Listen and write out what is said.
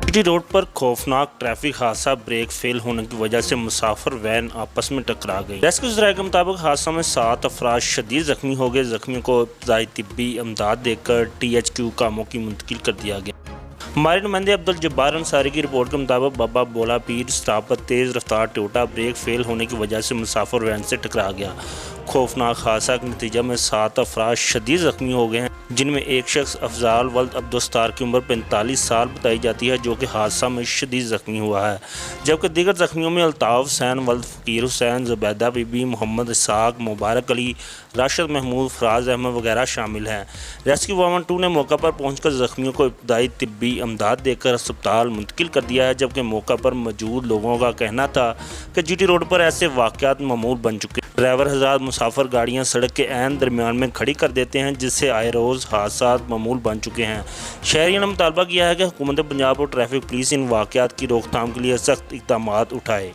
GT road पर खौफनाक traffic हादसा, ब्रेक फेल होने की वजह से मुसाफिर वैन आपस में टकरा गई। रेस्क्यू ज़राए के मुताबिक हादसा में 7 अफराद शदीद जख्मी हो गए। जख्मियों को इब्तदाई तिब्बी इमदाद देकर THQ कामों की मुंतकिल कर दिया गया। हमारे नुमाइंदे अब्दुल जब्बार अंसारी की रिपोर्ट के मुताबिक बाबा बोला पीर स्टॉप पर तेज़ रफ्तार टोयोटा ब्रेक फेल होने की वजह से मुसाफिर वैन से टकरा गया। खौफनाक हादसा के नतीजे में 7 अफराद शदीद जख्मी हो गए हैं, जिनमें एक शख्स अफजाल वल्द अब्दुस्तार की उम्र 45 साल बताई जाती है, जो कि हादसा में शदीद जख्मी हुआ है। जबकि दीगर जख्मियों में अल्ताफ़ हुसैन वल्द फ़कीर हुसैन, ज़ुबैदा बीबी, मोहम्मद इसाक, मुबारक अली, राशिद महमूद, फराज अहमद वगैरह शामिल हैं। रेस्क्यू 112 ने मौका पर पहुंचकर जख्मियों को इब्तदाई तिब्बी इमदाद देकर अस्पताल मुंतकिल कर दिया है। जबकि मौका पर मौजूद लोगों का कहना था कि जीटी रोड पर ऐसे वाक़यात मामूल बन चुके। ड्राइवर हज़रात मुसाफिर गाड़ियां सड़क के ऐन दरमियान में खड़ी कर देते हैं, जिससे आए रोज़ हादसा मामूल बन चुके हैं। शहरियों ने मुतालबा किया है कि हुकूमत पंजाब और ट्रैफिक पुलिस इन वाक़यात की रोकथाम के लिए सख्त इक़दामात उठाए।